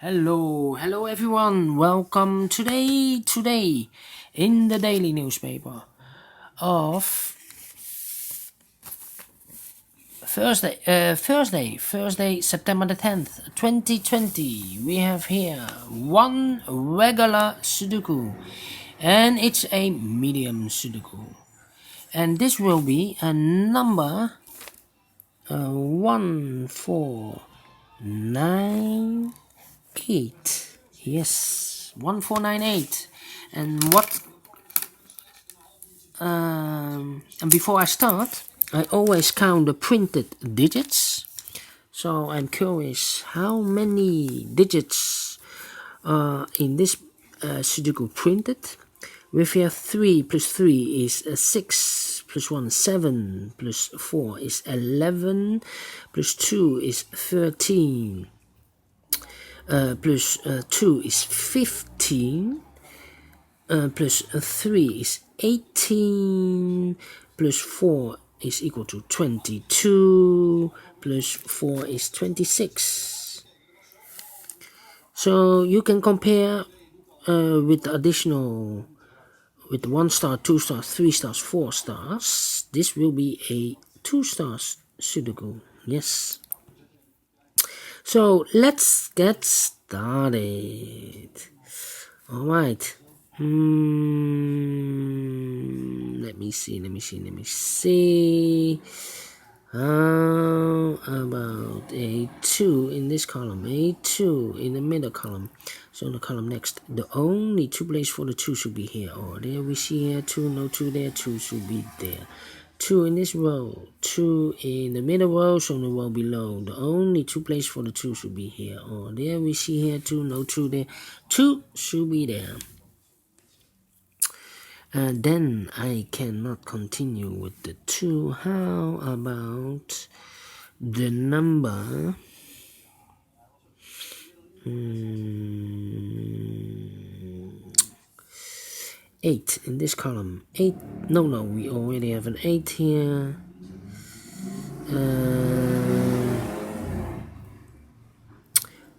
Hello everyone. Welcome today in the daily newspaper of Thursday, September the 10th, 2020. We have here one regular Sudoku, and it's a medium Sudoku, and this will be a number 1498. Yes, 1498. And and before I start, I always count the printed digits. So I'm curious how many digits are in this Sudoku printed. With here 3 plus 3 is 6, plus 1 7, plus 4 is 11, plus 2 is 13, plus 2 is 15, plus 3 is 18, plus 4 is equal to 22, plus 4 is 26. So you can compare with the additional, with 1 star, 2 stars, 3 stars, 4 stars. This will be a 2 stars Sudoku. Yes. So let's get started. Alright. Let me see. How about a 2 in this column, a 2 in the middle column. So the column next, the only 2 places for the 2 should be here. Or there we see here 2, no 2 there, 2 should be there. 2 in this row, 2 in the middle row, so the row below. The only 2 places for the 2 should be here. Or there we see here 2, no 2 there, 2 should be there. Then I cannot continue with the 2. How about the number 8 in this column? 8, no, we already have an 8 here.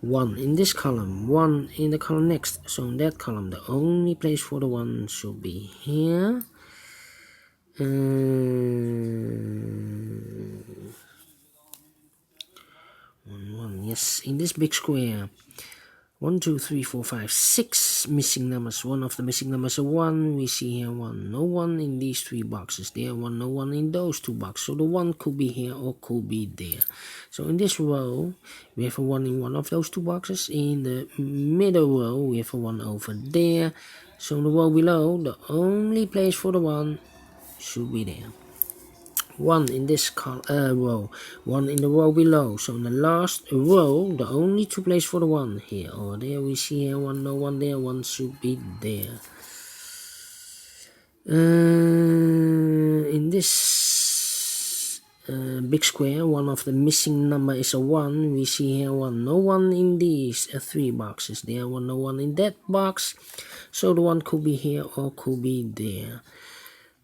1 in this column, 1 in the column next. So in that column, the only place for the 1 should be here. 1, yes, in this big square. 1, 2, 3, 4, 5, 6 missing numbers. One of the missing numbers are 1. We see here 1. No 1 in these 3 boxes. There 1, no 1 in those 2 boxes. So the 1 could be here or could be there. So in this row, we have a 1 in one of those 2 boxes. In the middle row, we have a 1 over there. So the row below, the only place for the 1 should be there. 1 in this row, 1 in the row below. So in the last row, the only 2 places for the 1 here or there. We see here 1, no 1 there, 1 should be there. In this big square, one of the missing number is a 1. We see here 1, no 1 in these 3 boxes. There 1, no 1 in that box. So the 1 could be here or could be there.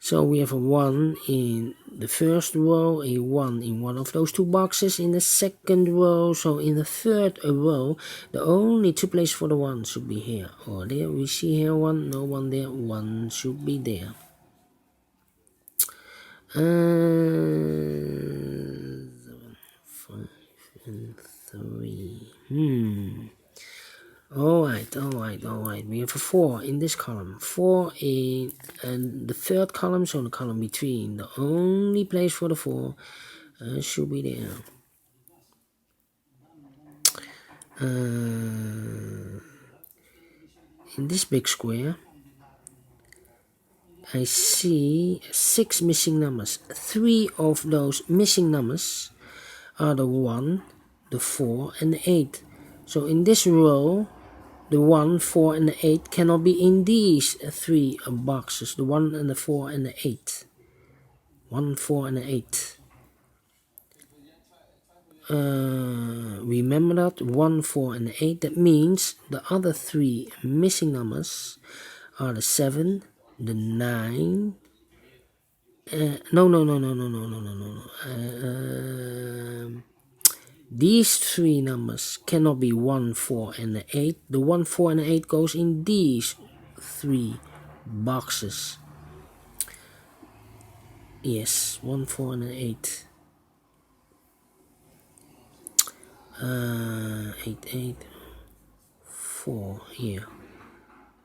So we have a 1 in the first row, a 1 in one of those 2 boxes in the second row. So in the third row, the only 2 places for the 1 should be here or there. We see here 1, no 1 there, 1 should be there. 7, 5, and 3. Alright. We have a 4 in this column. 4 in the third column, so the column between. The only place for the 4 should be there. In this big square, I see 6 missing numbers. 3 of those missing numbers are the 1, the 4, and the 8. So in this row, the 1, 4, and the 8 cannot be in these 3 boxes. The 1 and the 4 and the 8. 1, 4, and the 8. Remember that? 1, 4, and the 8. That means the other 3 missing numbers are the 7, the 9. No. These three numbers cannot be 1, 4, and the 8. The 1, 4, and the 8 goes in these three boxes. Yes, 1, 4, and 8. 8, 8, 4 here.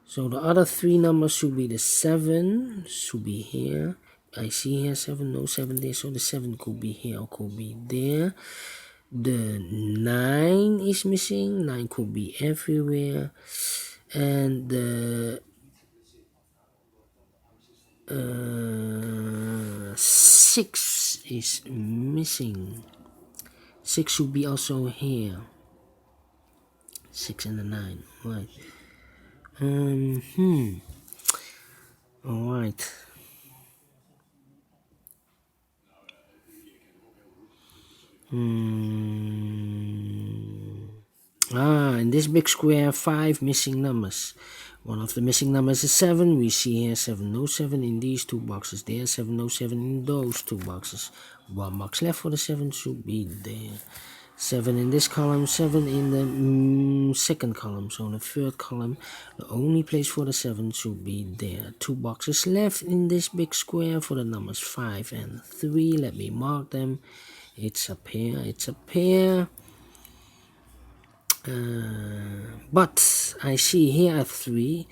So the other three numbers should be the 7, should be here. I see here 7, no 7 there, so the 7 could be here or could be there. The 9 is missing, 9 could be everywhere. And the 6 is missing. 6 should be also here. 6 and the 9, right. Alright. In this big square, 5 missing numbers. One of the missing numbers is 7. We see here 7, no 7 in these two boxes. There, 7, no 7 in those two boxes. One box left for the 7 should be there. 7 in this column, 7 in the second column. So in the third column, the only place for the 7 should be there. 2 boxes left in this big square for the numbers 5 and 3. Let me mark them. It's a pair, it's a pair. But I see here at 3.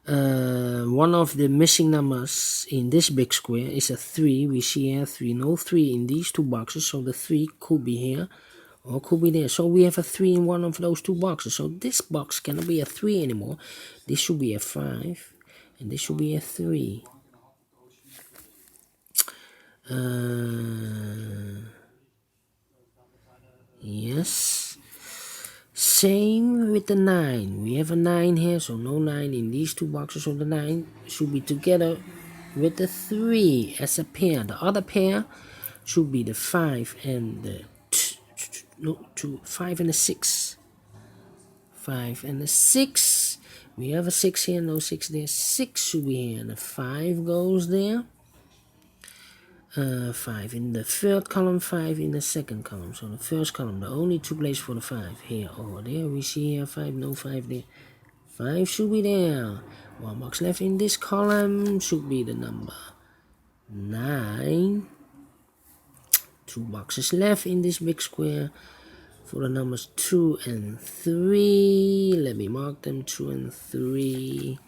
One of the missing numbers in this big square is a 3. We see here 3, no 3 in these two boxes. So the 3 could be here or could be there. So we have a 3 in one of those two boxes. So this box cannot be a 3 anymore. This should be a 5 and this should be a 3. Yes. Same with the 9. We have a 9 here, so no 9 in these two boxes. So the 9 should be together with the 3 as a pair. The other pair should be the 5 and the 5 and the 6. 5 and the 6. We have a 6 here, no 6 there. 6 should be here, and the 5 goes there. 5 in the third column, 5 in the second column. So the first column, the only two places for the 5 here or there. We see here 5, no 5 there. 5 should be there. One box left in this column should be the number 9. 2 boxes left in this big square for the numbers 2 and 3. Let me mark them, 2 and 3.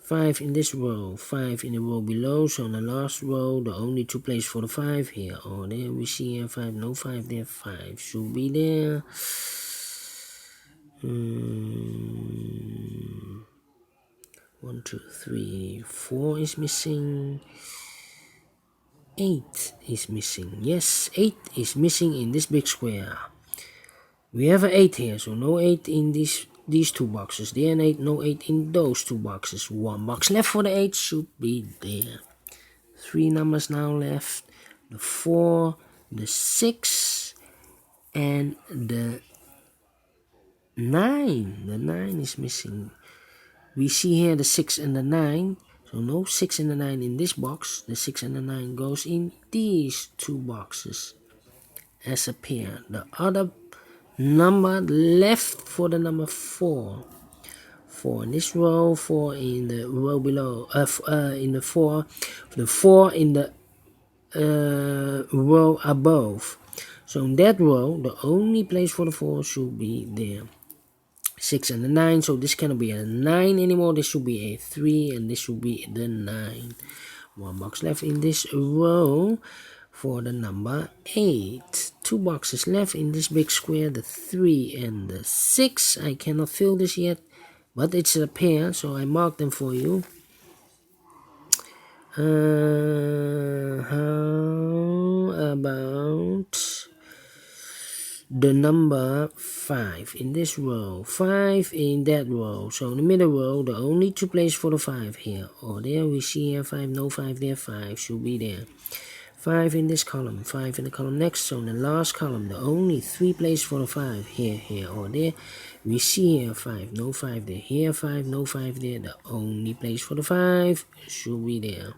5 in this row, 5 in the row below. So in the last row, the only two places for the 5 here or there. We see here 5, no 5 there. 5 should be there. 1, 2, 3, 4 is missing. 8 is missing. Yes, 8 is missing in this big square. We have an 8 here, so no 8 in these two boxes. There and 8, no 8 in those two boxes. One box left for the 8 should be there. 3 numbers now left. The 4, the 6, and the 9. The 9 is missing. We see here the 6 and the 9. So no 6 and the 9 in this box. The 6 and the 9 goes in these two boxes as a pair. The other number left for the number 4. 4 in this row, 4 in the row below, in the 4 in the row above. So in that row, the only place for the 4 should be there. 6 and the 9, so this cannot be a 9 anymore. This should be a 3 and this should be the 9. One box left in this row for the number 8. 2 boxes left in this big square, the 3 and the 6. I cannot fill this yet, but it's a pair, so I mark them for you. How about the number 5 in this row, 5 in that row. So in the middle row, the only two places for the 5 here or there. We see here 5, no 5 there. 5 should be there. 5 in this column, 5 in the column next. So in the last column, the only 3 places for the 5, here, here, or there. We see here 5, no 5 there. Here 5, no 5 there. The only place for the 5 should be there.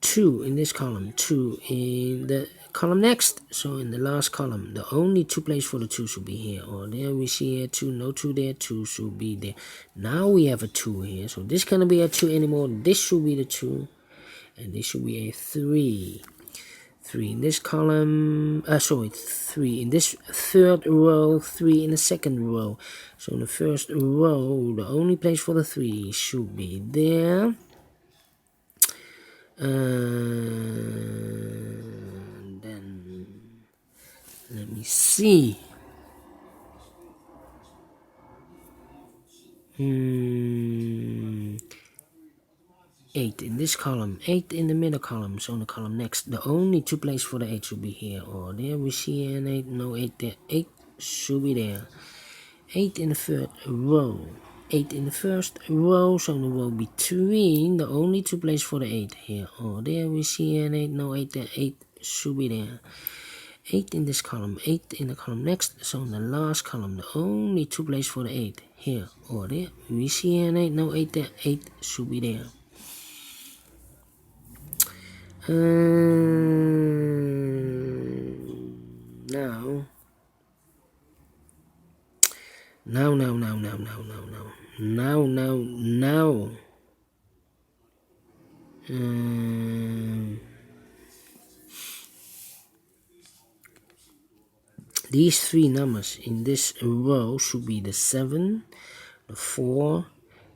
2 in this column, 2 in the column next. So in the last column, the only 2 places for the 2 should be here or there. We see here 2, no 2 there, 2 should be there. Now we have a 2 here, so this cannot be a 2 anymore. This should be the 2, and this should be a 3. 3 in this column, 3 in this third row, 3 in the second row. So in the first row, the only place for the 3 should be there. Then let me see. 8 in this column, 8 in the middle column, so in the column next, the only 2 places for the 8 should be here or there. We see here an 8, no 8 there, 8 should be there. 8 in the third row, 8 in the first row, so in the row between, the only 2 places for the 8 here or there. We see here an 8, no 8 there, 8 should be there. 8 in this column, 8 in the column next, so in the last column, the only 2 places for the 8 here or there. We see here an 8, no 8 there, 8 should be there. Now, these 3 numbers in this row should be the 7, the 4,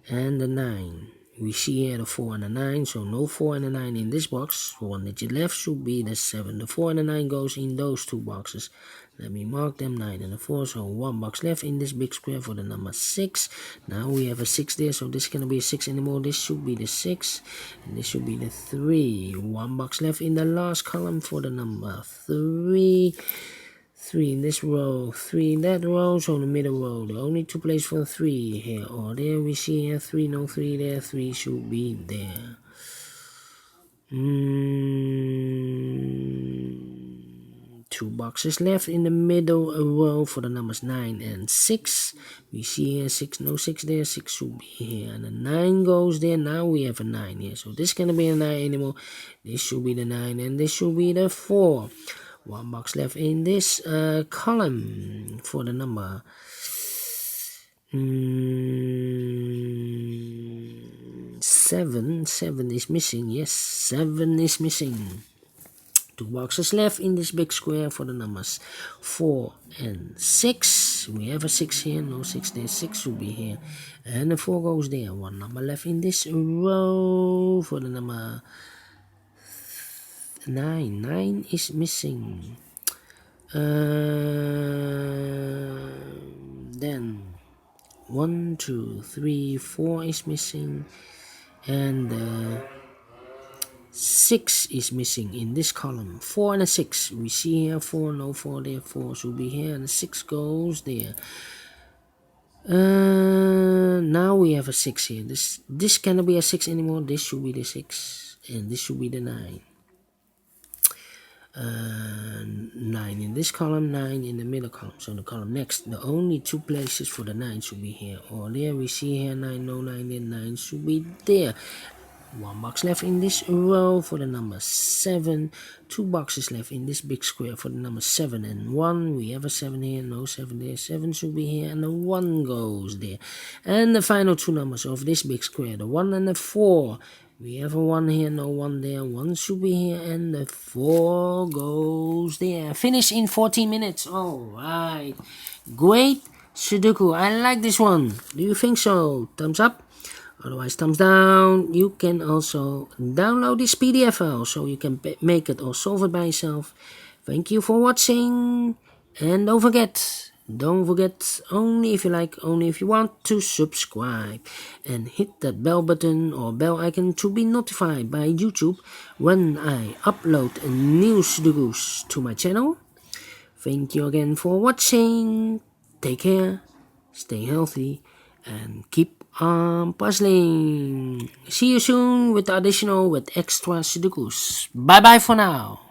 and the 9. We see here the 4 and the 9, so no 4 and the 9 in this box. 1 digit left should be the 7. The 4 and the 9 goes in those 2 boxes. Let me mark them, 9 and the 4, so 1 box left in this big square for the number 6. Now we have a 6 there, so this cannot be a 6 anymore. This should be the 6, and this should be the 3. 1 box left in the last column for the number 3. 3 in this row, 3 in that row, so in the middle row, the only 2 places for 3 here or there. We see here 3, no 3 there, 3 should be there. 2 boxes left in the middle row for the numbers 9 and 6. We see here 6, no 6 there, 6 should be here, and the 9 goes there. Now we have a 9 here, so this cannot be a 9 anymore. This should be the 9, and this should be the 4. 1 box left in this column for the number 7. 7 is missing. Yes, 7 is missing. 2 boxes left in this big square for the numbers 4 and 6. We have a 6 here, no 6 there, 6 should be here, and the 4 goes there. 1 number left in this row for the number 9. 9 is missing. Then 1, 2, 3, 4 is missing, and 6 is missing in this column. 4 and a 6. We see here 4, no 4 there, 4 should be here, and the 6 goes there. Now we have a 6 here. This cannot be a 6 anymore. This should be the 6, and this should be the 9. 9 in this column, 9 in the middle column, so the column next, the only 2 places for the 9 should be here or there. We see here 9, no 9 there, 9 should be there. 1 box left in this row for the number 7. 2 boxes left in this big square for the number 7 and 1. We have a 7 here, no 7 there, 7 should be here, and the 1 goes there. And the final 2 numbers of this big square, the 1 and the 4. We have a 1 here, no 1 there, 1 should be here, and the 4 goes there. Finish in 14 minutes. Alright. Great Sudoku. I like this one. Do you think so? Thumbs up. Otherwise, thumbs down. You can also download this PDF file so you can make it or solve it by yourself. Thank you for watching. And don't forget, only if you like, only if you want, to subscribe and hit that bell button or bell icon to be notified by YouTube when I upload new Sudokus to my channel. Thank you again for watching. Take care, stay healthy, and keep puzzling. See you soon with additional with extra Sudokus. Bye bye for now.